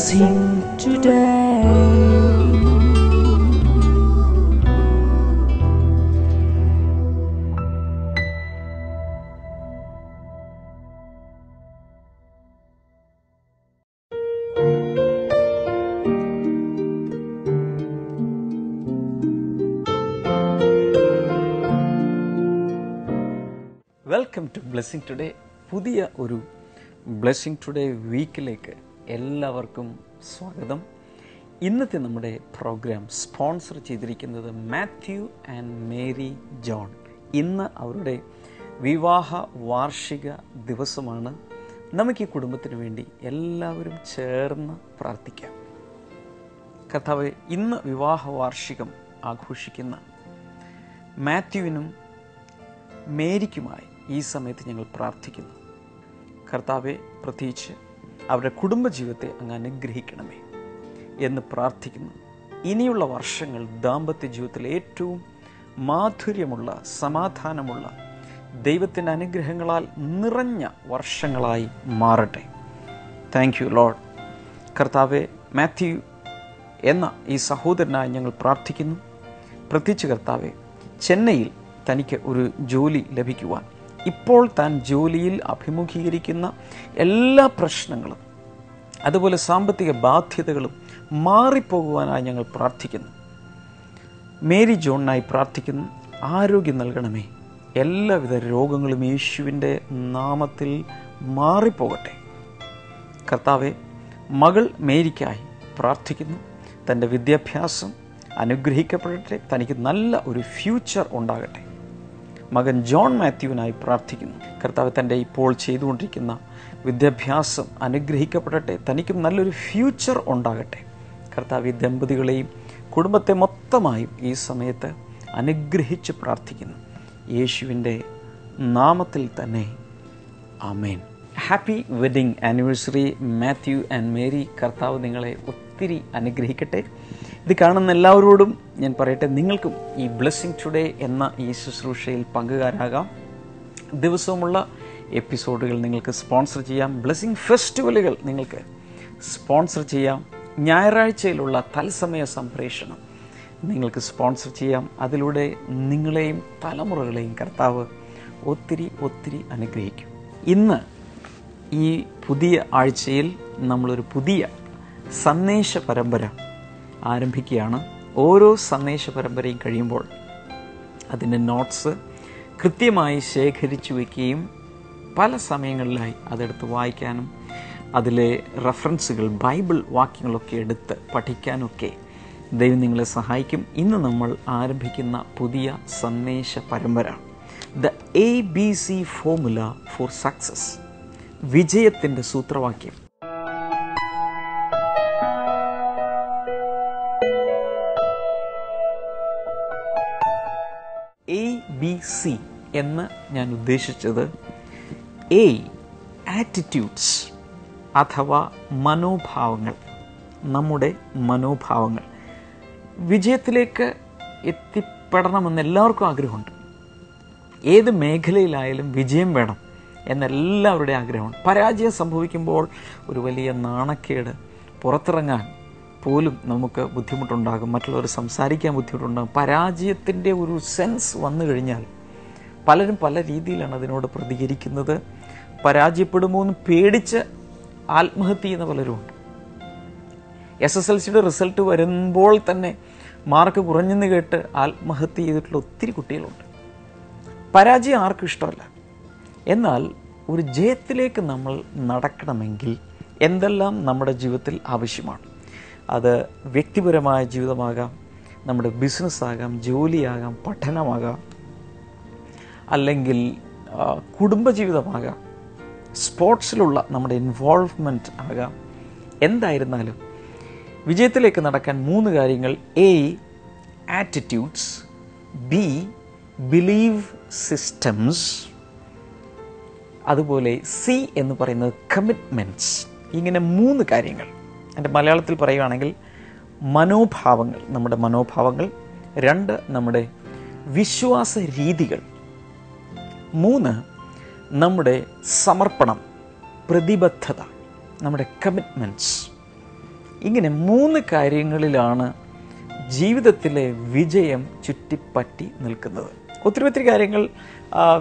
blessing today. Welcome to blessing today. പുതിയ ഒരു blessing today വീക്കിലേക്ക് എല്ലാവർക്കും സ്വാഗതം. ഇന്നത്തെ നമ്മുടെ പ്രോഗ്രാം സ്പോൺസർ ചെയ്തിരിക്കുന്നത് മാത്യു ആൻഡ് മേരി ജോൺ. ഇന്ന് അവരുടെ വിവാഹ വാർഷിക ദിവസമാണ്. നമുക്ക് ഈ കുടുംബത്തിന് വേണ്ടി എല്ലാവരും ചേർന്ന് പ്രാർത്ഥിക്കാം. കർത്താവേ, ഇന്ന് വിവാഹ വാർഷികം ആഘോഷിക്കുന്ന മാത്യുവിനും മേരിക്കുമായി ഈ സമയത്ത് ഞങ്ങൾ പ്രാർത്ഥിക്കുന്നു. കർത്താവെ, പ്രത്യേകിച്ച് അവരുടെ കുടുംബജീവിതത്തെ അങ്ങ് അനുഗ്രഹിക്കണമേ എന്ന് പ്രാർത്ഥിക്കുന്നു. ഇനിയുള്ള വർഷങ്ങൾ ദാമ്പത്യ ജീവിതത്തിൽ ഏറ്റവും മാധുര്യമുള്ള, സമാധാനമുള്ള, ദൈവത്തിൻ്റെ അനുഗ്രഹങ്ങളാൽ നിറഞ്ഞ വർഷങ്ങളായി മാറട്ടെ. Thank you Lord. കർത്താവെ, മാത്യു എന്ന ഈ സഹോദരനായി ഞങ്ങൾ പ്രാർത്ഥിക്കുന്നു. പ്രത്യേകിച്ച് കർത്താവെ, ചെന്നൈയിൽ തനിക്ക് ഒരു ജോലി ലഭിക്കുവാൻ, ഇപ്പോൾ താൻ ജോലിയിൽ അഭിമുഖീകരിക്കുന്ന എല്ലാ പ്രശ്നങ്ങളും അതുപോലെ സാമ്പത്തിക ബാധ്യതകളും മാറിപ്പോകുവാനായി ഞങ്ങൾ പ്രാർത്ഥിക്കുന്നു. മേരി ജോണിനായി പ്രാർത്ഥിക്കുന്നു. ആരോഗ്യം നൽകണമേ. എല്ലാവിധ രോഗങ്ങളും യേശുവിൻ്റെ നാമത്തിൽ മാറിപ്പോകട്ടെ. കർത്താവെ, മകൾ മേരിക്കായി പ്രാർത്ഥിക്കുന്നു. തൻ്റെ വിദ്യാഭ്യാസം അനുഗ്രഹിക്കപ്പെടട്ടെ. തനിക്ക് നല്ല ഒരു ഫ്യൂച്ചർ ഉണ്ടാകട്ടെ. മകൻ ജോൺ മാത്യുവിനായി പ്രാർത്ഥിക്കുന്നു. കർത്താവ്, തൻ്റെ ഇപ്പോൾ ചെയ്തുകൊണ്ടിരിക്കുന്ന വിദ്യാഭ്യാസം അനുഗ്രഹിക്കപ്പെടട്ടെ. തനിക്കും നല്ലൊരു ഫ്യൂച്ചർ ഉണ്ടാകട്ടെ. കർത്താവ്, ഈ ദമ്പതികളെയും കുടുംബത്തെ മൊത്തമായും ഈ സമയത്ത് അനുഗ്രഹിച്ച് പ്രാർത്ഥിക്കുന്നു. യേശുവിൻ്റെ നാമത്തിൽ തന്നെ ആമേൻ. Happy wedding anniversary Mathew and Mary. കർത്താവ് നിങ്ങളെ ഒത്തിരി അനുഗ്രഹിക്കട്ടെ. ഇത് കാണുന്ന എല്ലാവരോടും ഞാൻ പറയട്ടെ, നിങ്ങൾക്കും ഈ ബ്ലെസ്സിങ് ടുഡേ എന്ന ഈ ശുശ്രൂഷയിൽ പങ്കുകാരാകാം. ദിവസവുമുള്ള എപ്പിസോഡുകൾ നിങ്ങൾക്ക് സ്പോൺസർ ചെയ്യാം. ബ്ലെസ്സിങ് ഫെസ്റ്റിവലുകൾ നിങ്ങൾക്ക് സ്പോൺസർ ചെയ്യാം. ഞായറാഴ്ചയിലുള്ള തത്സമയ സംപ്രേഷണം നിങ്ങൾക്ക് സ്പോൺസർ ചെയ്യാം. അതിലൂടെ നിങ്ങളെയും തലമുറകളെയും കർത്താവ് ഒത്തിരി ഒത്തിരി അനുഗ്രഹിക്കും. ഇന്ന് ഈ പുതിയ ആഴ്ചയിൽ നമ്മളൊരു പുതിയ സന്ദേശ പരമ്പര ആരംഭിക്കുകയാണ്. ഓരോ സന്ദേശ പരമ്പരയും കഴിയുമ്പോൾ അതിൻ്റെ നോട്ട്സ് കൃത്യമായി ശേഖരിച്ചു വയ്ക്കുകയും പല സമയങ്ങളിലായി അതെടുത്ത് വായിക്കാനും അതിലെ റെഫറൻസുകൾ, ബൈബിൾ വാക്യങ്ങളൊക്കെ എടുത്ത് പഠിക്കാനൊക്കെ ദൈവം നിങ്ങളെ സഹായിക്കും. ഇന്ന് നമ്മൾ ആരംഭിക്കുന്ന പുതിയ സന്ദേശ പരമ്പര the ABC formula for success, വിജയത്തിൻ്റെ സൂത്രവാക്യം. ABC എന്ന് ഞാൻ ഉദ്ദേശിച്ചത് A, ആറ്റിറ്റ്യൂഡ്സ് അഥവാ മനോഭാവങ്ങൾ. നമ്മുടെ മനോഭാവങ്ങൾ. വിജയത്തിലേക്ക് എത്തിപ്പെടണമെന്ന് എല്ലാവർക്കും ആഗ്രഹമുണ്ട്. ഏത് മേഖലയിലായാലും വിജയം വേണം എന്നെല്ലാവരുടെയും ആഗ്രഹമാണ്. പരാജയം സംഭവിക്കുമ്പോൾ ഒരു വലിയ നാണക്കേട്, പുറത്തിറങ്ങാൻ പോലും നമുക്ക് ബുദ്ധിമുട്ടുണ്ടാകും. മറ്റുള്ളവർ സംസാരിക്കാൻ ബുദ്ധിമുട്ടുണ്ടാകും. പരാജയത്തിൻ്റെ ഒരു സെൻസ് വന്നു കഴിഞ്ഞാൽ പലരും പല രീതിയിലാണ് അതിനോട് പ്രതികരിക്കുന്നത്. പരാജയപ്പെടുമോ എന്ന് പേടിച്ച് ആത്മഹത്യ ചെയ്യുന്ന പലരുമുണ്ട്. SSLCയുടെ റിസൾട്ട് വരുമ്പോൾ തന്നെ മാർക്ക് കുറഞ്ഞെന്ന് കേട്ട് ആത്മഹത്യ ചെയ്തിട്ടുള്ള ഒത്തിരി കുട്ടികളുണ്ട്. പരാജയം ആർക്കും ഇഷ്ടമല്ല. എന്നാൽ ഒരു ജയത്തിലേക്ക് നമ്മൾ നടക്കണമെങ്കിൽ എന്തെല്ലാം നമ്മുടെ ജീവിതത്തിൽ ആവശ്യമാണ്? അത് വ്യക്തിപരമായ ജീവിതമാകാം, നമ്മുടെ ബിസിനസ്സാകാം, ജോലിയാകാം, പഠനമാകാം, അല്ലെങ്കിൽ കുടുംബജീവിതമാകാം, സ്പോർട്സിലുള്ള നമ്മുടെ ഇൻവോൾവ്മെൻറ്റ് ആകാം. എന്തായിരുന്നാലും വിജയത്തിലേക്ക് നടക്കാൻ 3 കാര്യങ്ങൾ: A, attitudes; B, believe systems; അതുപോലെ C എന്ന് പറയുന്നത് കമ്മിറ്റ്മെൻറ്റ്സ്. ഇങ്ങനെ 3 കാര്യങ്ങൾ. എൻ്റെ മലയാളത്തിൽ പറയുകയാണെങ്കിൽ മനോഭാവങ്ങൾ, നമ്മുടെ മനോഭാവങ്ങൾ; 2, നമ്മുടെ വിശ്വാസ രീതികൾ; 3, നമ്മുടെ സമർപ്പണം, പ്രതിബദ്ധത, നമ്മുടെ കമ്മിറ്റ്മെൻറ്റ്സ്. ഇങ്ങനെ 3 കാര്യങ്ങളിലാണ് ജീവിതത്തിലെ വിജയം ചുറ്റിപ്പറ്റി നിൽക്കുന്നത്. ഒത്തിരി കാര്യങ്ങൾ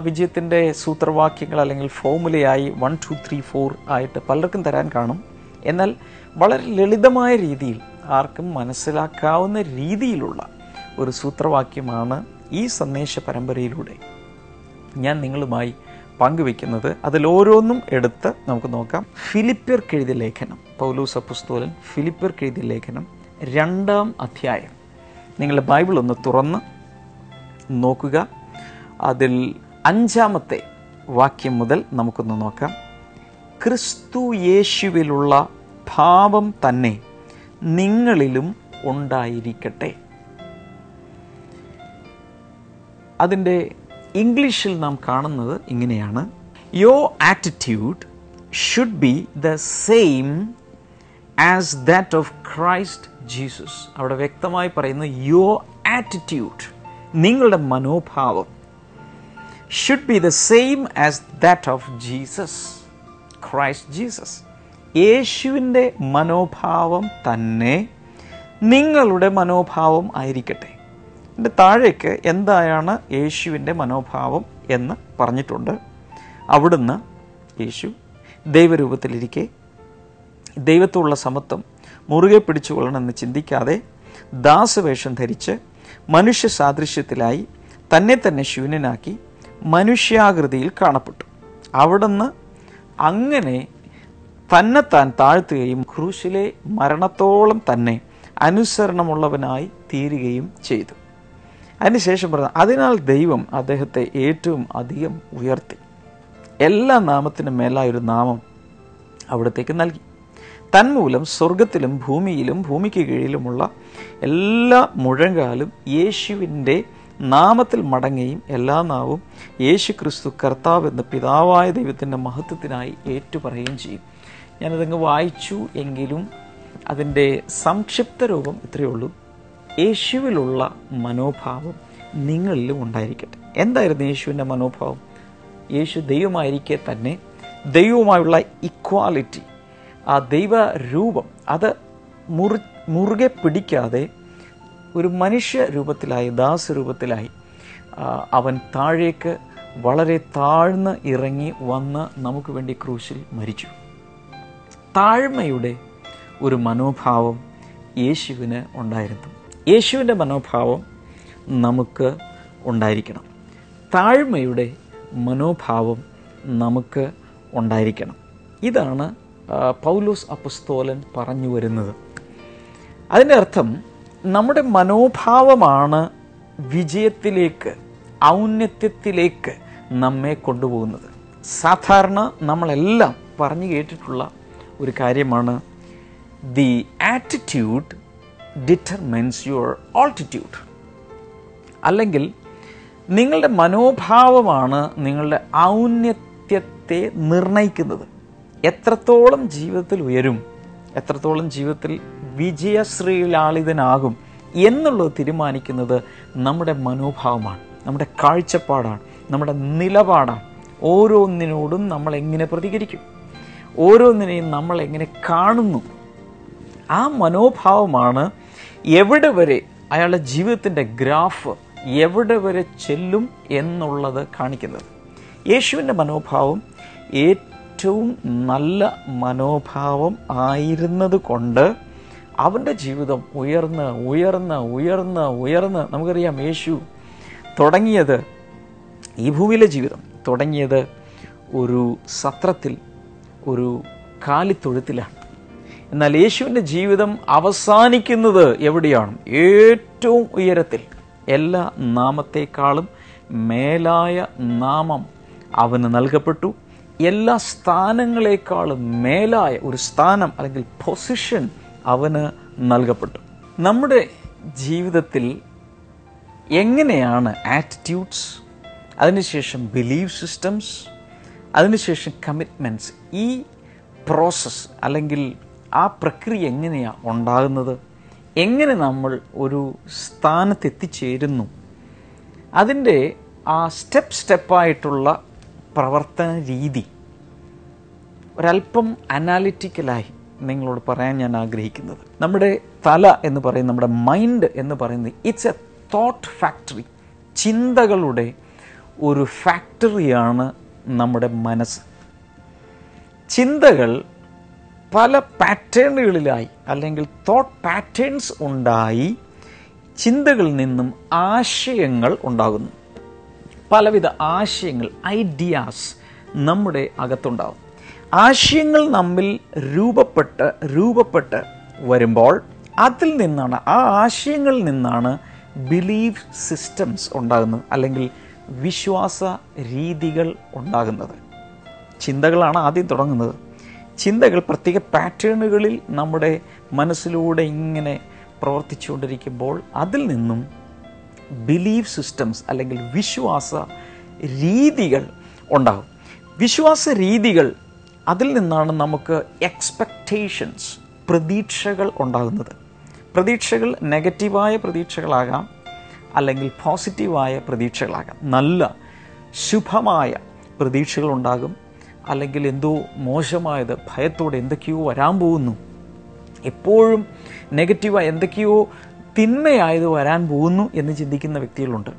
വിജയത്തിൻ്റെ സൂത്രവാക്യങ്ങൾ അല്ലെങ്കിൽ ഫോർമുലയായി 1 2 3 4 ആയിട്ട് പലർക്കും തരാൻ കാണും. എന്നാൽ വളരെ ലളിതമായ രീതിയിൽ ആർക്കും മനസ്സിലാക്കാവുന്ന രീതിയിലുള്ള ഒരു സൂത്രവാക്യമാണ് ഈ സന്ദേശ പരമ്പരയിലൂടെ ഞാൻ നിങ്ങളുമായി പങ്കുവെക്കുന്നത്. അതിലോരോന്നും എടുത്ത് നമുക്ക് നോക്കാം. ഫിലിപ്പ്യർക്കെഴുതിയ ലേഖനം, പൗലോസ് അപ്പോസ്തലൻ ഫിലിപ്പ്യർക്കെഴുതിയ ലേഖനം 2-ാം അധ്യായം. നിങ്ങളുടെ ബൈബിൾ ഒന്ന് തുറന്ന് നോക്കുക. അതിൽ 5-ാമത്തെ വാക്യം മുതൽ നമുക്കൊന്ന് നോക്കാം. ക്രിസ്തു യേശുവിലുള്ള ഭാവം തന്നെ നിങ്ങളിലും ഉണ്ടായിരിക്കട്ടെ. അതിൻ്റെ ഇംഗ്ലീഷിൽ നാം കാണുന്നത് ഇങ്ങനെയാണ്: your attitude should be the same as that of Christ Jesus. അവിടെ വ്യക്തമായി പറയുന്നത് യുവർ ആറ്റിറ്റ്യൂഡ്, നിങ്ങളുടെ മനോഭാവം, should be the same as that of Jesus, Christ Jesus. യേശുവിൻ്റെ മനോഭാവം തന്നെ നിങ്ങളുടെ മനോഭാവം ആയിരിക്കട്ടെ. ഇതിൻ്റെ താഴേക്ക് എന്താണ് യേശുവിൻ്റെ മനോഭാവം എന്ന് പറഞ്ഞിട്ടുണ്ട്. അവിടുന്ന് യേശു ദൈവരൂപത്തിലിരിക്കെ ദൈവത്തോടുള്ള സമത്വം മുറുകെ പിടിച്ചുകൊള്ളണമെന്ന് ചിന്തിക്കാതെ ദാസവേഷം ധരിച്ച് മനുഷ്യ സാദൃശ്യത്തിലായി തന്നെ ശൂന്യനാക്കി മനുഷ്യാകൃതിയിൽ കാണപ്പെട്ടു. അവിടുന്ന് അങ്ങനെ തന്നെത്താൻ താഴ്ത്തുകയും ക്രൂശിലെ മരണത്തോളം തന്നെ അനുസരണമുള്ളവനായി തീരുകയും ചെയ്തു. അതിനുശേഷം പറഞ്ഞു, അതിനാൽ ദൈവം അദ്ദേഹത്തെ ഏറ്റവും അധികം ഉയർത്തി എല്ലാ നാമത്തിനും മേലായൊരു നാമം അവിടത്തേക്ക് നൽകി. തന്മൂലം സ്വർഗത്തിലും ഭൂമിയിലും ഭൂമിക്ക് കീഴിലുമുള്ള എല്ലാ മുഴങ്കാലും യേശുവിൻ്റെ നാമത്തിൽ മടങ്ങുകയും എല്ലാ നാവും യേശു ക്രിസ്തു കർത്താവ് എന്ന പിതാവായ ദൈവത്തിൻ്റെ മഹത്വത്തിനായി ഏറ്റുപറയുകയും ചെയ്യും. ഞാനതങ്ങ് വായിച്ചു എങ്കിലും അതിൻ്റെ സംക്ഷിപ്ത രൂപം ഇത്രയേ ഉള്ളൂ: യേശുവിലുള്ള മനോഭാവം നിങ്ങളിലും ഉണ്ടായിരിക്കട്ടെ. എന്തായിരുന്നു യേശുവിൻ്റെ മനോഭാവം? യേശു ദൈവമായിരിക്കെ തന്നെ ദൈവവുമായുള്ള ഇക്വാലിറ്റി, ആ ദൈവരൂപം അത് മുറുകെ പിടിക്കാതെ ഒരു മനുഷ്യ രൂപത്തിലായി, ദാസരൂപത്തിലായി അവൻ താഴേക്ക് വളരെ താഴ്ന്ന് ഇറങ്ങി വന്ന് നമുക്ക് വേണ്ടി ക്രൂശിൽ മരിച്ചു. താഴ്മയുടെ ഒരു മനോഭാവം യേശുവിന് ഉണ്ടായിരുന്നു. യേശുവിൻ്റെ മനോഭാവം നമുക്ക് ഉണ്ടായിരിക്കണം. താഴ്മയുടെ മനോഭാവം നമുക്ക് ഉണ്ടായിരിക്കണം. ഇതാണ് പൗലോസ് അപ്പോസ്തലൻ പറഞ്ഞു വരുന്നത്. അതിൻ്റെ അർത്ഥം നമ്മുടെ മനോഭാവമാണ് വിജയത്തിലേക്ക്, ഔന്നത്യത്തിലേക്ക് നമ്മെ കൊണ്ടുപോകുന്നത്. സാധാരണ നമ്മളെല്ലാം പറഞ്ഞു കേട്ടിട്ടുള്ള ഒരു കാര്യമാണ് the attitude determines your altitude. അല്ലെങ്കിൽ നിങ്ങളുടെ മനോഭാവമാണ് നിങ്ങളുടെ ഔന്നത്യത്തെ നിർണയിക്കുന്നത്. എത്രത്തോളം ജീവിതത്തിൽ ഉയരും, എത്രത്തോളം ജീവിതത്തിൽ വിജയശ്രീലാളിതനാകും എന്നുള്ളത് തീരുമാനിക്കുന്നത് നമ്മുടെ മനോഭാവമാണ്, നമ്മുടെ കാഴ്ചപ്പാടാണ്, നമ്മുടെ നിലപാടാണ്. ഓരോന്നിനോടും നമ്മൾ എങ്ങനെ പ്രതികരിക്കും, ഓരോന്നിനെയും നമ്മൾ എങ്ങനെ കാണുന്നു, ആ മനോഭാവമാണ് എവിടെ വരെ അയാളുടെ ജീവിതത്തിൻ്റെ ഗ്രാഫ് എവിടെ വരെ ചെല്ലും എന്നുള്ളത് കാണിക്കുന്നത്. യേശുവിൻ്റെ മനോഭാവം ഏറ്റവും നല്ല മനോഭാവം ആയിരുന്നത് കൊണ്ട് അവൻ്റെ ജീവിതം ഉയർന്ന് ഉയർന്ന് ഉയർന്ന് ഉയർന്ന്, നമുക്കറിയാം യേശു തുടങ്ങിയത്, ഈ ഭൂമിയിലെ ജീവിതം തുടങ്ങിയത് ഒരു സത്രത്തിൽ, ഒരു കാലിത്തൊഴുത്തിലാണ്. എന്നാൽ യേശുവിൻ്റെ ജീവിതം അവസാനിക്കുന്നത് എവിടെയാണ്? ഏറ്റവും ഉയരത്തിൽ. എല്ലാ നാമത്തെക്കാളും മേലായ നാമം അവന് നൽകപ്പെട്ടു. എല്ലാ സ്ഥാനങ്ങളെക്കാളും മേലായ ഒരു സ്ഥാനം അല്ലെങ്കിൽ പൊസിഷൻ അവന് നൽകപ്പെട്ടു. നമ്മുടെ ജീവിതത്തിൽ എങ്ങനെയാണ് ആറ്റിറ്റ്യൂഡ്സ്, അതിനുശേഷം ബിലീഫ് സിസ്റ്റംസ്, അതിനുശേഷം കമ്മിറ്റ്മെൻറ്റ്സ്, ഈ പ്രോസസ്സ് അല്ലെങ്കിൽ ആ പ്രക്രിയ എങ്ങനെയാണ് ഉണ്ടാകുന്നത്, എങ്ങനെ നമ്മൾ ഒരു സ്ഥാനത്തെത്തിച്ചേരുന്നു, അതിൻ്റെ ആ സ്റ്റെപ്പായിട്ടുള്ള പ്രവർത്തന രീതി ഒരല്പം അനാലിറ്റിക്കലായി നിങ്ങളോട് പറയാൻ ഞാൻ ആഗ്രഹിക്കുന്നത്. നമ്മുടെ തല എന്ന് പറയുന്നത്, നമ്മുടെ മൈൻഡ് എന്ന് പറയുന്നത്, ഇറ്റ്സ് എ തോട്ട് ഫാക്ടറി. ചിന്തകളുടെ ഒരു ഫാക്ടറിയാണ് നമ്മുടെ മനസ്സ്. ചിന്തകൾ പല പാറ്റേണുകളിലായി അല്ലെങ്കിൽ തോട്ട് പാറ്റേൺസ് ഉണ്ടായി ചിന്തകളിൽ നിന്നും ആശയങ്ങൾ ഉണ്ടാകുന്നു. പലവിധ ആശയങ്ങൾ, ഐഡിയാസ് നമ്മുടെ അകത്തുണ്ടാകും. ആശയങ്ങൾ നമ്മിൽ രൂപപ്പെട്ട് വരുമ്പോൾ അതിൽ നിന്നാണ്, ആ ആശയങ്ങളിൽ നിന്നാണ് ബിലീഫ് സിസ്റ്റംസ് ഉണ്ടാകുന്നത്, അല്ലെങ്കിൽ വിശ്വാസ രീതികൾ ഉണ്ടാകുന്നത്. ചിന്തകളാണ് ആദ്യം തുടങ്ങുന്നത്. ചിന്തകൾ പ്രത്യേക പാറ്റേണുകളിൽ നമ്മുടെ മനസ്സിലൂടെ ഇങ്ങനെ പ്രവർത്തിച്ചുകൊണ്ടിരിക്കുമ്പോൾ അതിൽ നിന്നും ബിലീഫ് സിസ്റ്റംസ് അല്ലെങ്കിൽ വിശ്വാസ രീതികൾ ഉണ്ടാകും. വിശ്വാസ രീതികൾ, അതിൽ നിന്നാണ് നമുക്ക് എക്സ്പെക്റ്റേഷൻസ്, പ്രതീക്ഷകൾ ഉണ്ടാകുന്നത്. പ്രതീക്ഷകൾ നെഗറ്റീവായ പ്രതീക്ഷകളാകാം, അല്ലെങ്കിൽ പോസിറ്റീവായ പ്രതീക്ഷകളാകാം. നല്ല ശുഭമായ പ്രതീക്ഷകളുണ്ടാകും, അല്ലെങ്കിൽ എന്തോ മോശമായത്, ഭയത്തോടെ എന്തൊക്കെയോ വരാൻ പോകുന്നു, എപ്പോഴും നെഗറ്റീവായ എന്തൊക്കെയോ തിന്മയായത് വരാൻ പോകുന്നു എന്ന് ചിന്തിക്കുന്ന വ്യക്തികളുണ്ട്.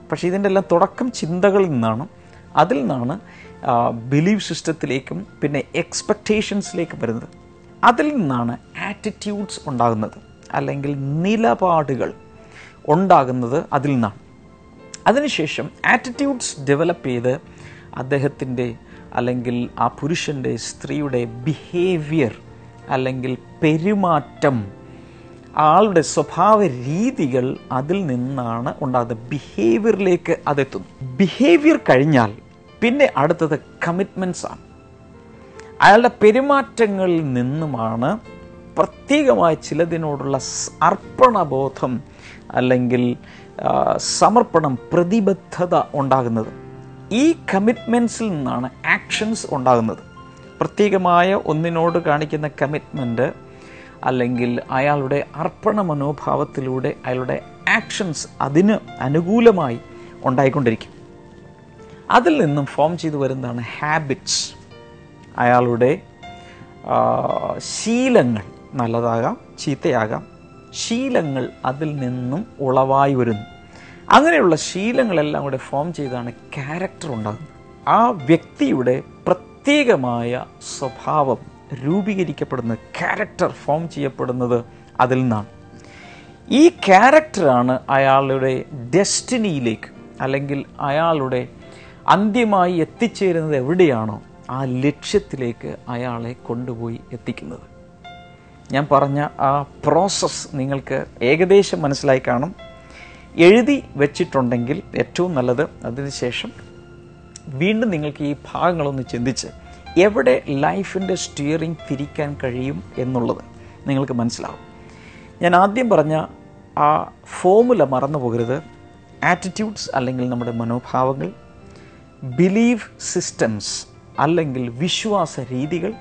പക്ഷേ ഇതിൻ്റെ എല്ലാം തുടക്കം ചിന്തകളിൽ നിന്നാണ്. അതിൽ നിന്നാണ് ബിലീഫ് സിസ്റ്റത്തിലേക്കും പിന്നെ എക്സ്പെക്റ്റേഷൻസിലേക്കും വരുന്നത്. അതിൽ നിന്നാണ് ആറ്റിറ്റ്യൂഡ്സ് ഉണ്ടാകുന്നത്, അല്ലെങ്കിൽ നിലപാടുകൾ ഉണ്ടാകുന്നത് അതിൽ നിന്നാണ്. അതിനുശേഷം ആറ്റിറ്റ്യൂഡ്സ് ഡെവലപ്പ് ചെയ്ത് അദ്ദേഹത്തിൻ്റെ അല്ലെങ്കിൽ ആ പുരുഷൻ്റെ, സ്ത്രീയുടെ ബിഹേവിയർ അല്ലെങ്കിൽ പെരുമാറ്റം, ആളുടെ സ്വഭാവ രീതികൾ അതിൽ നിന്നാണ് ഉണ്ടാകുന്നത്. ബിഹേവിയറിലേക്ക് അതെത്തുന്നു. ബിഹേവിയർ കഴിഞ്ഞാൽ പിന്നെ അടുത്തത് കമ്മിറ്റ്മെൻറ്റ്സ് ആണ്. അയാളുടെ പെരുമാറ്റങ്ങളിൽ നിന്നുമാണ് പ്രത്യേകമായ ചിലതിനോടുള്ള അർപ്പണബോധം അല്ലെങ്കിൽ സമർപ്പണം, പ്രതിബദ്ധത ഉണ്ടാകുന്നത്. ഈ കമ്മിറ്റ്മെൻറ്റ്സിൽ നിന്നാണ് ആക്ഷൻസ് ഉണ്ടാകുന്നത്. പ്രത്യേകമായ ഒന്നിനോട് കാണിക്കുന്ന കമ്മിറ്റ്മെൻറ്റ് അല്ലെങ്കിൽ അയാളുടെ അർപ്പണ മനോഭാവത്തിലൂടെ അയാളുടെ ആക്ഷൻസ് അതിന് അനുകൂലമായി ഉണ്ടായിക്കൊണ്ടിരിക്കും. അതിൽ നിന്നും ഫോം ചെയ്തു വരുന്നതാണ് ഹാബിറ്റ്സ്. അയാളുടെ ശീലങ്ങൾ, നല്ലതാകാം ചീത്തയാകാം, ശീലങ്ങൾ അതിൽ നിന്നും ഉളവായി വരുന്നു. അങ്ങനെയുള്ള ശീലങ്ങളെല്ലാം കൂടെ ഫോം ചെയ്താണ് ക്യാരക്ടർ ഉണ്ടാകുന്നത്. ആ വ്യക്തിയുടെ പ്രത്യേകമായ സ്വഭാവം രൂപീകരിക്കപ്പെടുന്നത്, ക്യാരക്ടർ ഫോം ചെയ്യപ്പെടുന്നത് അതിൽ നിന്നാണ്. ഈ ക്യാരക്ടറാണ് അയാളുടെ ഡെസ്റ്റിനിയിലേക്ക് അല്ലെങ്കിൽ അയാളുടെ അന്ത്യമായി എത്തിച്ചേരുന്നത് എവിടെയാണോ ആ ലക്ഷ്യത്തിലേക്ക് അയാളെ കൊണ്ടുപോയി എത്തിക്കുന്നത്. ഞാൻ പറഞ്ഞ ആ പ്രോസസ്സ് നിങ്ങൾക്ക് ഏകദേശം മനസ്സിലായി കാണും. എഴുതി വെച്ചിട്ടുണ്ടെങ്കിൽ ഏറ്റവും നല്ലത്. അതിനുശേഷം വീണ്ടും നിങ്ങൾക്ക് ഈ ഭാഗങ്ങളൊന്ന് ചിന്തിച്ച് എവിടെ ലൈഫിൻ്റെ സ്റ്റിയറിംഗ് തിരിക്കാൻ കഴിയും എന്നുള്ളത് നിങ്ങൾക്ക് മനസ്സിലാവും. ഞാൻ ആദ്യം പറഞ്ഞ ആ ഫോമുല മറന്നു പോകരുത്. ആറ്റിറ്റ്യൂഡ്സ് അല്ലെങ്കിൽ നമ്മുടെ മനോഭാവങ്ങൾ, ബിലീഫ് സിസ്റ്റംസ് അല്ലെങ്കിൽ വിശ്വാസ രീതികൾ,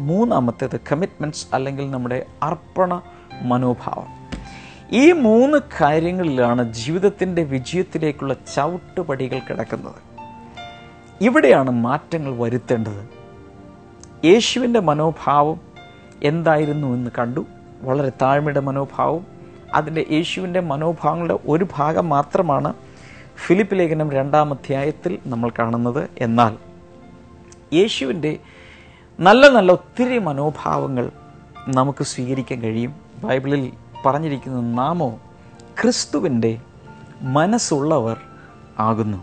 മൂന്നാമത്തേത് കമ്മിറ്റ്മെൻറ്റ്സ് അല്ലെങ്കിൽ നമ്മുടെ അർപ്പണ മനോഭാവം. ഈ 3 കാര്യങ്ങളിലാണ് ജീവിതത്തിൻ്റെ വിജയത്തിലേക്കുള്ള ചവിട്ടുപടികൾ കിടക്കുന്നത്. ഇവിടെയാണ് മാറ്റങ്ങൾ വരുത്തേണ്ടത്. യേശുവിൻ്റെ മനോഭാവം എന്തായിരുന്നു എന്ന് കണ്ടു. വളരെ താഴ്മയുടെ മനോഭാവം. അതിൻ്റെ യേശുവിൻ്റെ മനോഭാവങ്ങളുടെ ഒരു ഭാഗം മാത്രമാണ് ഫിലിപ്പ് ലേഖനം 2-ാം അധ്യായത്തിൽ നമ്മൾ കാണുന്നത്. എന്നാൽ യേശുവിൻ്റെ നല്ല ഒത്തിരി മനോഭാവങ്ങൾ നമുക്ക് സ്വീകരിക്കാൻ കഴിയും. ബൈബിളിൽ പറഞ്ഞിരിക്കുന്ന നാമോ ക്രിസ്തുവിൻ്റെ മനസ്സുള്ളവർ ആകുന്നു.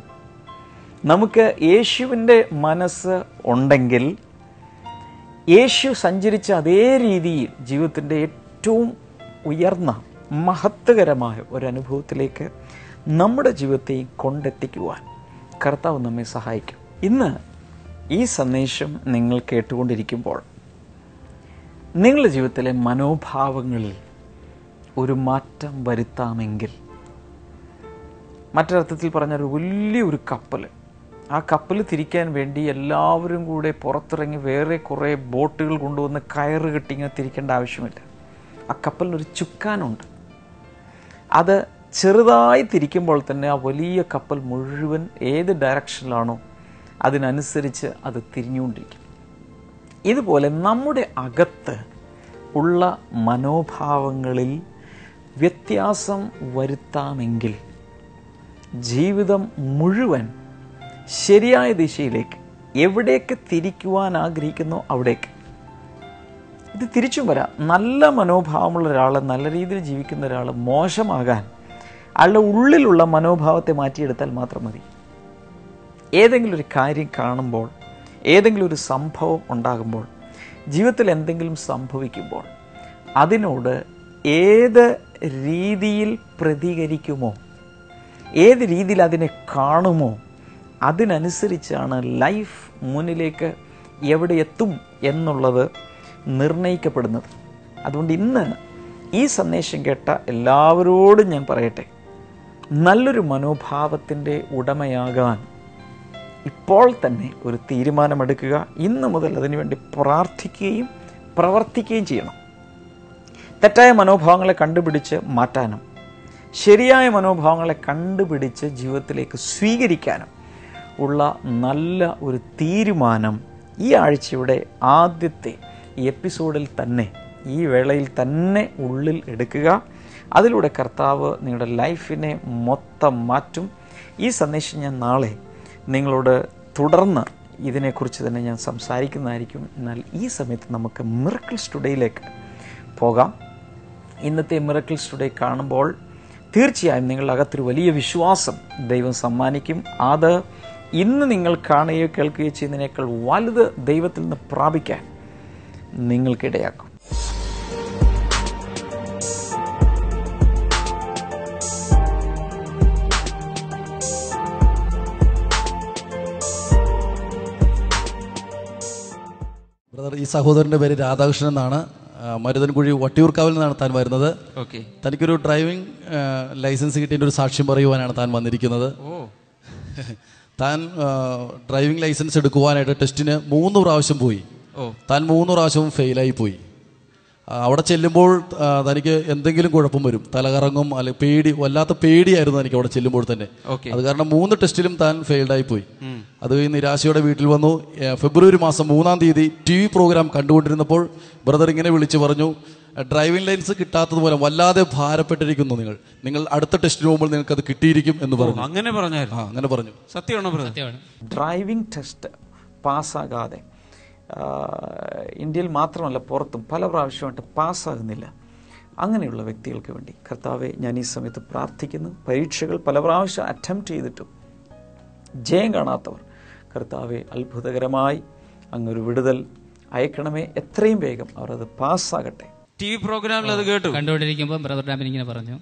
നമുക്ക് യേശുവിൻ്റെ മനസ്സ് ഉണ്ടെങ്കിൽ യേശു സഞ്ചരിച്ച അതേ രീതിയിൽ ജീവിതത്തിൻ്റെ ഏറ്റവും ഉയർന്ന മഹത്വകരമായ ഒരനുഭവത്തിലേക്ക് നമ്മുടെ ജീവിതത്തെ കൊണ്ടെത്തിക്കുവാൻ കർത്താവ് നമ്മെ സഹായിക്കും. ഇന്ന് ഈ സന്ദേശം നിങ്ങൾ കേട്ടുകൊണ്ടിരിക്കുമ്പോൾ നിങ്ങളുടെ ജീവിതത്തിലെ മനോഭാവങ്ങളിൽ ഒരു മാറ്റം വരുത്താമെങ്കിൽ, മറ്റൊരർത്ഥത്തിൽ പറഞ്ഞാൽ വലിയൊരു കപ്പൽ, ആ കപ്പൽ തിരിക്കാൻ വേണ്ടി എല്ലാവരും കൂടെ പുറത്തിറങ്ങി വേറെ കുറേ ബോട്ടുകൾ കൊണ്ടുവന്ന് കയറ് കെട്ടി ഇങ്ങനെ തിരിക്കേണ്ട ആവശ്യമില്ല. ആ കപ്പലിനൊരു ചുക്കാനുണ്ട്. അത് ചെറുതായി തിരിക്കുമ്പോൾ തന്നെ ആ വലിയ കപ്പൽ മുഴുവൻ ഏത് ഡയറക്ഷനിലാണോ അതിനനുസരിച്ച് അത് തിരിഞ്ഞുകൊണ്ടിരിക്കും. ഇതുപോലെ നമ്മുടെ അകത്ത് ഉള്ള മനോഭാവങ്ങളിൽ വ്യത്യാസം വരുത്താമെങ്കിൽ ജീവിതം മുഴുവൻ ശരിയായ ദിശയിലേക്ക് എവിടേക്ക് തിരിക്കുവാൻ ആഗ്രഹിക്കുന്നോ അവിടേക്ക്. ഇത് തിരിച്ചും വരാം. നല്ല മനോഭാവമുള്ള ഒരാൾ, നല്ല രീതിയിൽ ജീവിക്കുന്ന ഒരാൾ മോശമാകാൻ അയാളുടെ ഉള്ളിലുള്ള മനോഭാവത്തെ മാറ്റിയെടുത്താൽ മാത്രം മതി. ഏതെങ്കിലും ഒരു കാര്യം കാണുമ്പോൾ, ഏതെങ്കിലും ഒരു സംഭവം ഉണ്ടാകുമ്പോൾ, ജീവിതത്തിൽ എന്തെങ്കിലും സംഭവിക്കുമ്പോൾ അതിനോട് ഏത് രീതിയിൽ പ്രതികരിക്കുമോ, ഏത് രീതിയിൽ അതിനെ കാണുമോ, അതിനനുസരിച്ചാണ് ലൈഫ് മുന്നിലേക്ക് എവിടെ എത്തും എന്നുള്ളത് നിർണയിക്കപ്പെടുന്നത്. അതുകൊണ്ട് ഇന്ന് ഈ സന്ദേശം കേട്ട എല്ലാവരോടും ഞാൻ പറയട്ടെ, നല്ലൊരു മനോഭാവത്തിൻ്റെ ഉടമയാകാൻ ഇപ്പോൾ തന്നെ ഒരു തീരുമാനമെടുക്കുക. ഇന്ന് മുതൽ അതിനുവേണ്ടി പ്രാർത്ഥിക്കുകയും പ്രവർത്തിക്കുകയും ചെയ്യണം. തെറ്റായ മനോഭാവങ്ങളെ കണ്ടുപിടിച്ച് മാറ്റാനും ശരിയായ മനോഭാവങ്ങളെ കണ്ടുപിടിച്ച് ജീവിതത്തിലേക്ക് സ്വീകരിക്കാനും ഉള്ള നല്ല ഒരു തീരുമാനം ഈ ആഴ്ചയുടെ ആദ്യത്തെ ഈ എപ്പിസോഡിൽ തന്നെ, ഈ വേളയിൽ തന്നെ ഉള്ളിൽ എടുക്കുക. അതിലൂടെ കർത്താവ് നിങ്ങളുടെ ലൈഫിനെ മൊത്തം മാറ്റും. ഈ സന്ദേശം ഞാൻ നാളെ നിങ്ങളോട് തുടർന്ന് ഇതിനെക്കുറിച്ച് തന്നെ ഞാൻ സംസാരിക്കുന്നതായിരിക്കും. എന്നാൽ ഈ സമയത്ത് നമുക്ക് മിറക്കിൾസ് ടുഡേയിലേക്ക് പോകാം. ഇന്നത്തെ മിറക്കിൾസ് ടുഡേ കാണുമ്പോൾ തീർച്ചയായും നിങ്ങളുടെ അകത്തൊരു വലിയ വിശ്വാസം ദൈവം സമ്മാനിക്കും. അത് ഇന്ന് നിങ്ങൾ കാണുകയോ കേൾക്കുകയോ ചെയ്യുന്നതിനേക്കാൾ വലുത് ദൈവത്തിൽ നിന്ന് പ്രാപിക്കാൻ നിങ്ങൾക്കിടയാക്കും. ബ്രദർ, ഈ സഹോദരൻ്റെ പേര് രാധാകൃഷ്ണൻ എന്നാണ്. മരുതൻകുഴി വട്ടിയൂർക്കാവിൽ നിന്നാണ് താൻ വരുന്നത്. തനിക്കൊരു ഡ്രൈവിംഗ് ലൈസൻസ് കിട്ടിയതിൻ്റെ ഒരു സാക്ഷ്യം പറയുവാനാണ് താൻ വന്നിരിക്കുന്നത്. താൻ ഡ്രൈവിംഗ് ലൈസൻസ് എടുക്കുവാനായിട്ട് ടെസ്റ്റിന് 3 പ്രാവശ്യം പോയി. താൻ 3 പ്രാവശ്യവും ഫെയിലായി പോയി. അവിടെ ചെല്ലുമ്പോൾ തനിക്ക് എന്തെങ്കിലും കുഴപ്പം വരും, തലകറങ്ങും, അല്ലെങ്കിൽ പേടി, വല്ലാത്ത പേടിയായിരുന്നു എനിക്ക് അവിടെ ചെല്ലുമ്പോൾ തന്നെ. അത് കാരണം 3 ടെസ്റ്റിലും താൻ ഫെയിൽഡായി പോയി. അത് നിരാശയോടെ വീട്ടിൽ വന്നു. ഫെബ്രുവരി മാസം 3-ാം തീയതി TV പ്രോഗ്രാം കണ്ടുകൊണ്ടിരുന്നപ്പോൾ ബ്രദർ ഇങ്ങനെ വിളിച്ചു പറഞ്ഞു, ഡ്രൈവിംഗ് ലൈസൻസ് കിട്ടാത്തത് മൂലം വല്ലാതെ ഭാരപ്പെട്ടിരിക്കുന്നു നിങ്ങൾ അടുത്ത ടെസ്റ്റിന് പോകുമ്പോൾ നിങ്ങൾക്ക് അത് കിട്ടിയിരിക്കും എന്ന് പറഞ്ഞു. അങ്ങനെ പറഞ്ഞു. സത്യമാണോ? ഡ്രൈവിംഗ് ടെസ്റ്റ് പാസ്സാകാതെ ഇന്ത്യയിൽ മാത്രമല്ല പുറത്തും പല പ്രാവശ്യമായിട്ട് പാസ്സാകുന്നില്ല. അങ്ങനെയുള്ള വ്യക്തികൾക്ക് വേണ്ടി കർത്താവെ ഞാൻ ഈ സമയത്ത് പ്രാർത്ഥിക്കുന്നു. പരീക്ഷകൾ പല പ്രാവശ്യം അറ്റംപ്റ്റ് ചെയ്തിട്ടും ജയം കാണാത്തവർ, കർത്താവെ അത്ഭുതകരമായി അങ്ങൊരു വിടുതൽ അയക്കണമേ. എത്രയും വേഗം അവർ അത് പാസ്സാകട്ടെ. TV പ്രോഗ്രാമിൽ അത് കേട്ടു കണ്ടുകൊണ്ടിരിക്കുമ്പോൾ ബ്രദർ ഡാമിൻ ഇങ്ങനെ പറഞ്ഞു,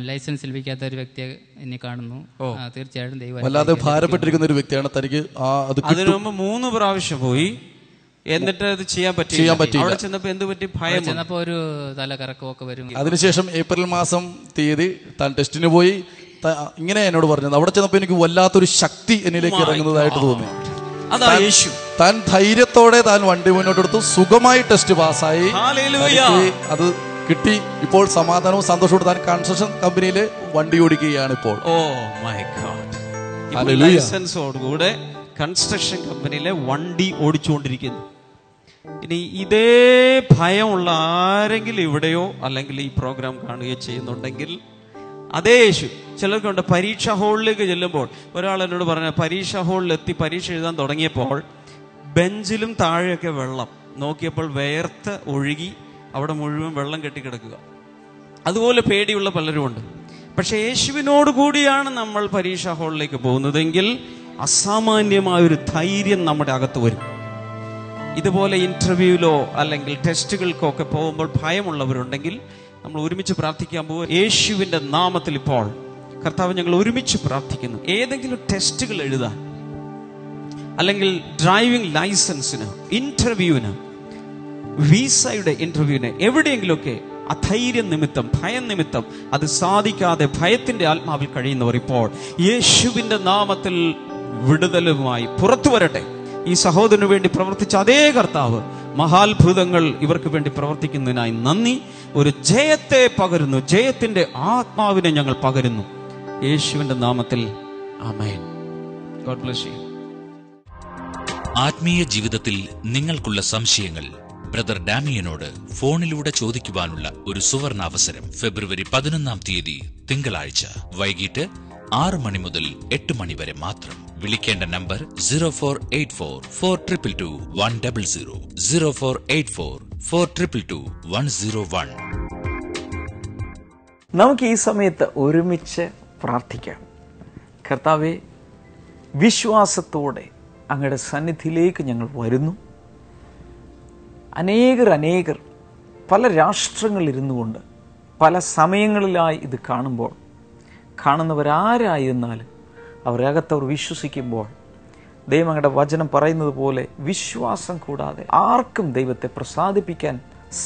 ലൈസൻസ് ലഭിക്കാത്ത ഒരു വ്യക്തിയെ എന്നെ കാണുന്നു. തീർച്ചയായിട്ടും ദൈവം വല്ലാതെ ഭാരപ്പെട്ടിരിക്കുന്ന ഒരു വ്യക്തിയാണ്. തനിക്ക് അതിനു മുമ്പ് 3 പ്രാവശ്യം പോയി, എന്നിട്ട് അത് ചെയ്യാൻ പറ്റില്ല. അവിടെ ചെന്നപ്പോ എന്ത് പറ്റി? ഭയം ചെന്നപ്പോ ഒരു തലകറക്കമൊക്കെ വരും. അതിനുശേഷം ഏപ്രിൽ മാസം തീയതി താൻ ടെസ്റ്റിന് പോയി. ഇങ്ങനെ എന്നോട് പറഞ്ഞത്, അവിടെ ചെന്നപ്പോ എനിക്ക് വല്ലാത്തൊരു ശക്തി എന്നിലേക്ക് ഇറങ്ങുന്നതായിട്ട് തോന്നി. താൻ ധൈര്യത്തോടെ താൻ വണ്ടി മുന്നോട്ടെടുത്തു. സുഖമായി ടെസ്റ്റ് പാസ്സായി. അത് കിട്ടി. ഇപ്പോൾ സമാധാനവും സന്തോഷവും. താൻ കൺസ്ട്രക്ഷൻ കമ്പനിയിൽ വണ്ടി ഓടിക്കുകയാണ് ഇപ്പോൾ. ലൈസൻസോടുകൂടെ കൺസ്ട്രക്ഷൻ കമ്പനിയിലെ വണ്ടി ഓടിച്ചുകൊണ്ടിരിക്കുന്നു. ഇനി ഇതേ ഭയമുള്ള ആരെങ്കിലും ഇവിടെയോ അല്ലെങ്കിൽ ഈ പ്രോഗ്രാം കാണുകയോ ചെയ്യുന്നുണ്ടെങ്കിൽ അതേ യേശു. ചിലർക്കുണ്ട് പരീക്ഷാ ഹാളിലേക്ക് ചെല്ലുമ്പോൾ, ഒരാൾ എന്നോട് പറഞ്ഞ പരീക്ഷാ ഹാളിലെത്തി പരീക്ഷ എഴുതാൻ തുടങ്ങിയപ്പോൾ ബെഞ്ചിലും താഴെയൊക്കെ വെള്ളം, നോക്കിയപ്പോൾ വേർത്ത് ഒഴുകി അവിടെ മുഴുവൻ വെള്ളം കെട്ടിക്കിടക്കുക. അതുപോലെ പേടിയുള്ള പലരുമുണ്ട്. പക്ഷെ യേശുവിനോട് കൂടിയാണ് നമ്മൾ പരീക്ഷാ ഹാളിലേക്ക് പോകുന്നതെങ്കിൽ അസാമാന്യമായൊരു ധൈര്യം നമ്മുടെ അകത്ത് വരും. ഇതുപോലെ ഇന്റർവ്യൂവിലോ അല്ലെങ്കിൽ ടെസ്റ്റുകൾക്കോ ഒക്കെ പോകുമ്പോൾ ഭയമുള്ളവരുണ്ടെങ്കിൽ നമ്മൾ ഒരുമിച്ച് പ്രാർത്ഥിക്കാൻ പോകും. യേശുവിന്റെ നാമത്തിൽ ഇപ്പോൾ കർത്താവ് ഞങ്ങൾ ഒരുമിച്ച് പ്രാർത്ഥിക്കുന്നു. ഏതെങ്കിലും ടെസ്റ്റുകൾ എഴുതാൻ, അല്ലെങ്കിൽ ഡ്രൈവിംഗ് ലൈസൻസിന്, ഇന്റർവ്യൂവിന്, വിസയുടെ ഇന്റർവ്യൂവിന്, എവിടെയെങ്കിലുമൊക്കെ അധൈര്യം നിമിത്തം, ഭയം നിമിത്തം അത് സാധിക്കാതെ ഭയത്തിന്റെ ആത്മാവിൽ കഴിയുന്നവർ ഇപ്പോൾ യേശുവിന്റെ നാമത്തിൽ വിടുതലുമായി പുറത്തു വരട്ടെ. ഈ സഹോദരന് വേണ്ടി പ്രവർത്തിച്ച അതേ കർത്താവ് മഹാത്ഭുതങ്ങൾ ഇവർക്ക് വേണ്ടി പ്രവർത്തിക്കുന്നതിനായി നന്ദി. ഒരു ജയത്തെ പകരുന്നു, ജയത്തിന്റെ ആത്മാവിനെ ഞങ്ങൾ പകരുന്നു യേശുവിന്റെ നാമത്തിൽ. ആമേൻ. God bless you. ആത്മീയ ജീവിതത്തിൽ നിങ്ങൾക്കുള്ള സംശയങ്ങൾ ബ്രദർ ഡാമിയനോട് ഫോണിലൂടെ ചോദിക്കുവാനുള്ള ഒരു സുവർണാവസരം. ഫെബ്രുവരി 11 തിങ്കളാഴ്ച വൈകിട്ട് 6 മണി മുതൽ 8 മണി വരെ മാത്രം. വിളിക്കേണ്ട നമ്പർ 0484-422-100, 0484-422-101. നമുക്ക് ഈ സമയത്ത് ഒരുമിച്ച് പ്രാർത്ഥിക്കാം. കർത്താവേ, വിശ്വാസത്തോടെ അങ്ങയുടെ സന്നിധിയിലേക്ക് ഞങ്ങൾ വരുന്നു. അനേകർ പല രാഷ്ട്രങ്ങളിലിരുന്നു കൊണ്ട് പല സമയങ്ങളിലായി ഇത് കാണുമ്പോൾ, കാണുന്നവരാരായിരുന്നാലും അവരകത്തവർ വിശ്വസിക്കുമ്പോൾ, ദൈവം അങ്ങയുടെ വചനം പറയുന്നത് പോലെ വിശ്വാസം കൂടാതെ ആർക്കും ദൈവത്തെ പ്രസാദിപ്പിക്കാൻ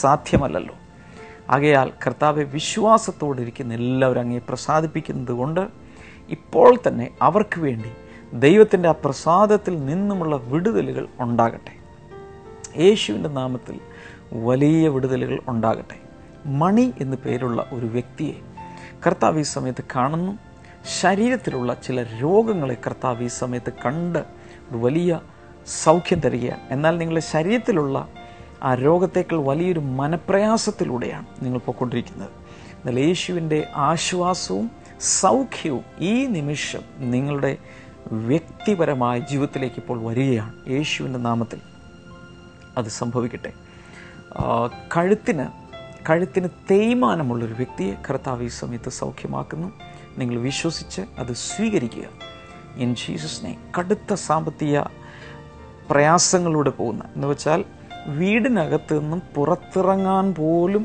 സാധ്യമല്ലല്ലോ. ആകയാൽ കർത്താവെ, വിശ്വാസത്തോടെ ഇരിക്കുന്ന എല്ലാവരും അങ്ങയെ പ്രസാദിപ്പിക്കുന്നത് കൊണ്ട് ഇപ്പോൾ തന്നെ അവർക്ക് വേണ്ടി ദൈവത്തിൻ്റെ ആ പ്രസാദത്തിൽ നിന്നുമുള്ള വിടുതലുകൾ ഉണ്ടാകട്ടെ. യേശുവിൻ്റെ നാമത്തിൽ വലിയ വിടുതലുകൾ ഉണ്ടാകട്ടെ. മണി എന്നു പേരുള്ള ഒരു വ്യക്തിയെ കർത്താവ് ഈ സമയത്ത് കാണുന്നു. ശരീരത്തിലുള്ള ചില രോഗങ്ങളെ കർത്താവ് ഈ സമയത്ത് കണ്ട് ഒരു വലിയ സൗഖ്യം തരികയാണ്. എന്നാൽ നിങ്ങളുടെ ശരീരത്തിലുള്ള ആ രോഗത്തേക്കാൾ വലിയൊരു മനപ്രയാസത്തിലൂടെയാണ് നിങ്ങൾ പോയിക്കൊണ്ടിരിക്കുന്നത്. എന്നാൽ യേശുവിൻ്റെ ആശ്വാസവും സൗഖ്യവും ഈ നിമിഷം നിങ്ങളുടെ വ്യക്തിപരമായ ജീവിതത്തിലേക്ക് ഇപ്പോൾ വരികയാണ്. യേശുവിൻ്റെ നാമത്തിൽ അത് സംഭവിക്കട്ടെ. കഴുത്തിന് തേയ്മാനമുള്ളൊരു വ്യക്തിയെ കർത്താവ് ഈ സമയത്ത് സൗഖ്യമാക്കുന്നു. നിങ്ങൾ വിശ്വസിച്ച് അത് സ്വീകരിക്കുക. In Jesus name. കടുത്ത സാമ്പത്തിക പ്രയാസങ്ങളിലൂടെ പോകുന്ന, എന്ന് വെച്ചാൽ വീടിനകത്ത് നിന്നും പുറത്തിറങ്ങാൻ പോലും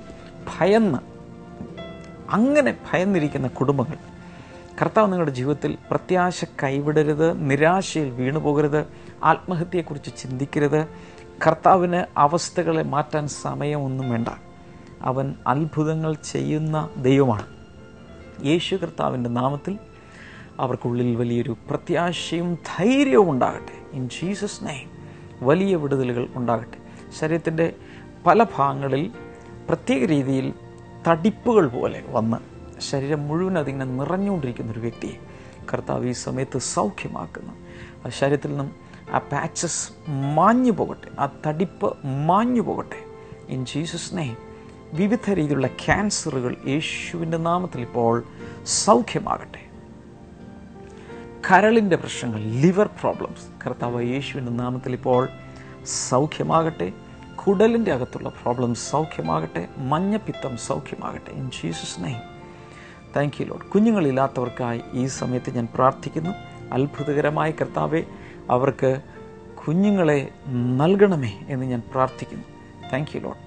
അങ്ങനെ ഭയന്നിരിക്കുന്ന കുടുംബങ്ങൾ, കർത്താവ് നിങ്ങളുടെ ജീവിതത്തിൽ പ്രത്യാശ കൈവിടരുത്, നിരാശയിൽ വീണു പോകരുത്, ആത്മഹത്യയെക്കുറിച്ച് ചിന്തിക്കരുത്. കർത്താവിന് അവസ്ഥകളെ മാറ്റാൻ സമയമൊന്നും വേണ്ട. അവൻ അത്ഭുതങ്ങൾ ചെയ്യുന്ന ദൈവമാണ്. യേശു കർത്താവിൻ്റെ നാമത്തിൽ അവർക്കുള്ളിൽ വലിയൊരു പ്രത്യാശയും ധൈര്യവും ഉണ്ടാകട്ടെ. ഇൻ ജീസസ് നെയിം വലിയ വിടുതലുകൾ ഉണ്ടാകട്ടെ. ശരീരത്തിൻ്റെ പല ഭാഗങ്ങളിൽ പ്രത്യേക രീതിയിൽ തടിപ്പുകൾ പോലെ വന്ന് ശരീരം മുഴുവൻ അതിങ്ങനെ നിറഞ്ഞുകൊണ്ടിരിക്കുന്നൊരു വ്യക്തിയെ കർത്താവ് ഈ സമയത്ത് സൗഖ്യമാക്കുന്നു. ആ ശരീരത്തിൽ നിന്നും ആ പാച്ചസ് മാഞ്ഞു പോകട്ടെ, ആ തടിപ്പ് മാഞ്ഞു പോകട്ടെ. In Jesus name. വിവിധ രീതിയിലുള്ള ക്യാൻസറുകൾ യേശുവിൻ്റെ നാമത്തിൽ ഇപ്പോൾ സൗഖ്യമാകട്ടെ. കരളിൻ്റെ പ്രശ്നങ്ങൾ, ലിവർ പ്രോബ്ലംസ്, കർത്താവ് യേശുവിൻ്റെ നാമത്തിൽ ഇപ്പോൾ സൗഖ്യമാകട്ടെ. കുടലിൻ്റെ അകത്തുള്ള പ്രോബ്ലംസ് സൗഖ്യമാകട്ടെ. മഞ്ഞപ്പിത്തം സൗഖ്യമാകട്ടെ. In Jesus name. Thank you Lord. കുഞ്ഞുങ്ങളില്ലാത്തവർക്കായി ഈ സമയത്ത് ഞാൻ പ്രാർത്ഥിക്കുന്നു. അത്ഭുതകരമായ കർത്താവെ, അവർക്ക് കുഞ്ഞുങ്ങളെ നൽകണമേ എന്ന് ഞാൻ പ്രാർത്ഥിക്കുന്നു. Thank you Lord.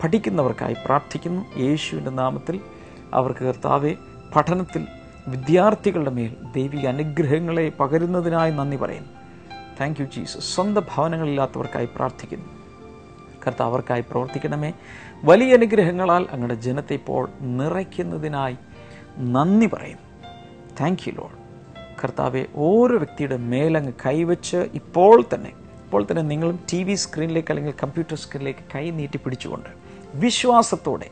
പഠിക്കുന്നവർക്കായി പ്രാർത്ഥിക്കുന്നു. യേശുവിൻ്റെ നാമത്തിൽ അവർക്ക് കർത്താവെ പഠനത്തിൽ വിദ്യാർത്ഥികളുടെ മേൽ ദൈവിക അനുഗ്രഹങ്ങളെ പകരുന്നതിനായി നന്ദി പറയുന്നു. Thank you Jesus. സ്വന്തം ഭവനങ്ങളില്ലാത്തവർക്കായി പ്രാർത്ഥിക്കുന്നു. കർത്താവ് അവർക്കായി പ്രവർത്തിക്കണമേ. വലിയ അനുഗ്രഹങ്ങളാൽ അങ്ങയുടെ ജനത്തെ ഇപ്പോൾ നിറയ്ക്കുന്നതിനായി നന്ദി പറയുന്നു. Thank you Lord. കർത്താവെ, ഓരോ വ്യക്തിയുടെ മേലങ്ങ് കൈവച്ച് ഇപ്പോൾ തന്നെ നിങ്ങളും TV സ്ക്രീനിലേക്ക് അല്ലെങ്കിൽ കമ്പ്യൂട്ടർ സ്ക്രീനിലേക്ക് കൈ നീട്ടി പിടിച്ചുകൊണ്ട് വിശ്വാസത്തോടെ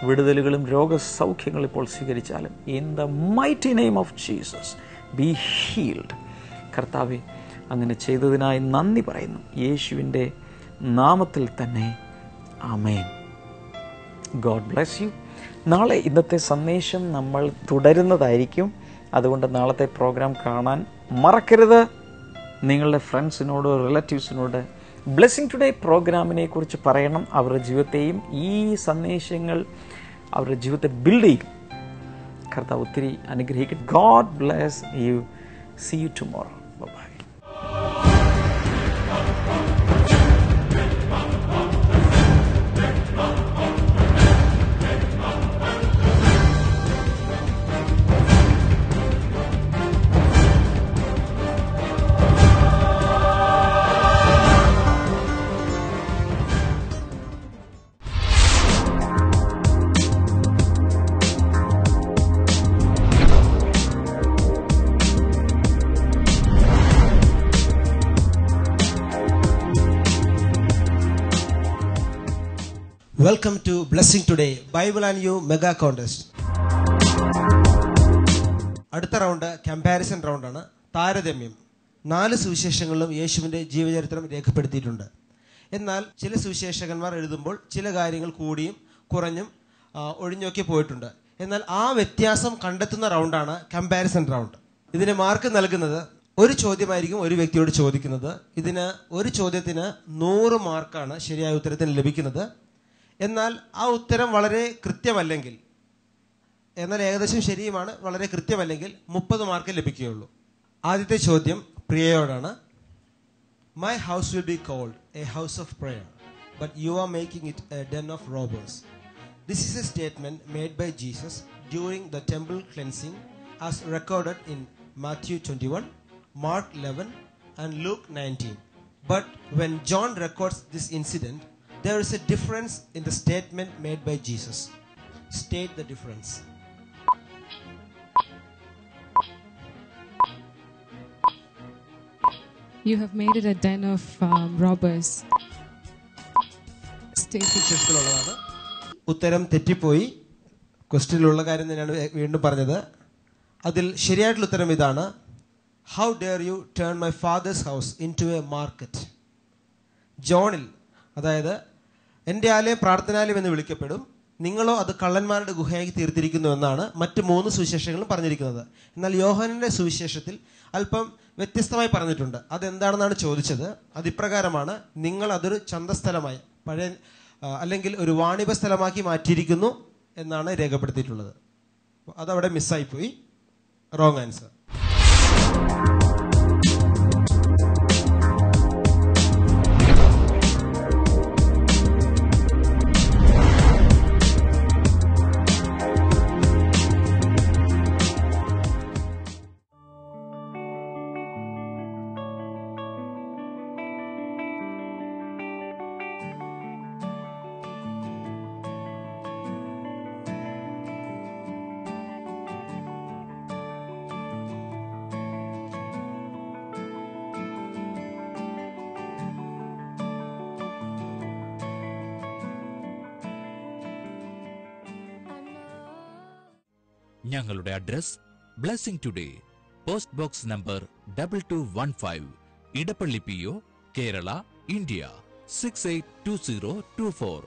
വിടുതലുകളും രോഗസൗഖ്യങ്ങളും ഇപ്പോൾ സ്വീകരിച്ചാലും in the mighty name of Jesus be healed. കർത്താവെ, അങ്ങനെ ചെയ്തതിനായി നന്ദി പറയുന്നു. യേശുവിൻ്റെ നാമത്തിൽ തന്നെ ആമേൻ. God bless U. നാളെ ഇന്നത്തെ സന്ദേശം നമ്മൾ തുടരുന്നതായിരിക്കും. അതുകൊണ്ട് നാളത്തെ പ്രോഗ്രാം കാണാൻ മറക്കരുത്. നിങ്ങളുടെ ഫ്രണ്ട്സിനോട്, റിലേറ്റീവ്സിനോട് ബ്ലെസ്സിങ് ടുഡേ പ്രോഗ്രാമിനെ കുറിച്ച് പറയണം. അവരുടെ ജീവിതത്തെയും ഈ സന്ദേശങ്ങൾ അവരുടെ ജീവിതത്തെ ബിൽഡ് ചെയ്യും. കർത്താവ് ഒത്തിരി അനുഗ്രഹിക്കട്ടെ. God bless you. See you tomorrow. Bye. Welcome to Blessing Today Bible and You Mega Contest. അടുത്ത റൗണ്ട് കമ്പാരിസൺ റൗണ്ടാണ്. താരതമ്യം. 4 സുവിശേഷങ്ങളിലും യേശുവിൻ്റെ ജീവചരിത്രം രേഖപ്പെടുത്തിയിട്ടുണ്ട്. എന്നാൽ ചില സുവിശേഷകന്മാർ എഴുതുമ്പോൾ ചില കാര്യങ്ങൾ കൂടിയും കുറഞ്ഞും ഒഴിഞ്ഞൊക്കെ പോയിട്ടുണ്ട്. എന്നാൽ ആ വ്യത്യാസം കണ്ടെത്തുന്ന റൗണ്ടാണ് കമ്പാരിസൺ റൗണ്ട്. ഇതിന് മാർക്ക് നൽകുന്നത് ഒരു ചോദ്യമായിരിക്കും ഒരു വ്യക്തിയോട് ചോദിക്കുന്നത്. ഇതിന് ഒരു ചോദ്യത്തിന് 100 മാർക്കാണ് ശരിയായ ഉത്തരത്തിന് ലഭിക്കുന്നത്. എന്നാൽ ആ ഉത്തരം വളരെ കൃത്യമല്ലെങ്കിൽ, എന്നാൽ ഏകദേശം ശരിയുമാണ്, വളരെ കൃത്യമല്ലെങ്കിൽ 30 മാർക്ക് ലഭിക്കുകയുള്ളൂ. ആദ്യത്തെ ചോദ്യം പ്രിയയോടാണ്. My house will be called a house of prayer, but you are making it a den of robbers. This is a statement made by Jesus during the temple cleansing as recorded in Matthew 21, Mark 11 and Luke 19. But when John records this incident, there is a difference in the statement made by Jesus. State the difference. You have made it a den of robbers. ഉത്തരം തെറ്റിപ്പോയി. ക്വസ്റ്റ്യനിലുള്ള കാര്യം തന്നെയാണ് വീണ്ടും പറഞ്ഞത്. അതിൽ ശരിയായിട്ടുള്ള ഉത്തരം ഇതാണ്. How dare you turn my father's house into a market? ജോണിൽ, അതായത് എൻ്റെ ആലയം പ്രാർത്ഥനാലയം എന്ന് വിളിക്കപ്പെടും, നിങ്ങളോ അത് കള്ളന്മാരുടെ ഗുഹയായി തീർത്തിരിക്കുന്നു എന്നാണ് മറ്റ് 3 സുവിശേഷങ്ങളും പറഞ്ഞിരിക്കുന്നത്. എന്നാൽ യോഹന്നാന്റെ സുവിശേഷത്തിൽ അല്പം വ്യത്യസ്തമായി പറഞ്ഞിട്ടുണ്ട്. അതെന്താണെന്നാണ് ചോദിച്ചത്. അതിപ്രകാരമാണ്: നിങ്ങൾ അതൊരു ചന്തസ്ഥലമായി, പഴയ അല്ലെങ്കിൽ ഒരു വാണിഭ സ്ഥലമാക്കി മാറ്റിയിരിക്കുന്നു എന്നാണ് രേഖപ്പെടുത്തിയിട്ടുള്ളത്. അതവിടെ മിസ്സായിപ്പോയി. Wrong answer. ഞങ്ങളുടെ address Blessing Today, post box number 2215, Edappally PO, Kerala, India 682024.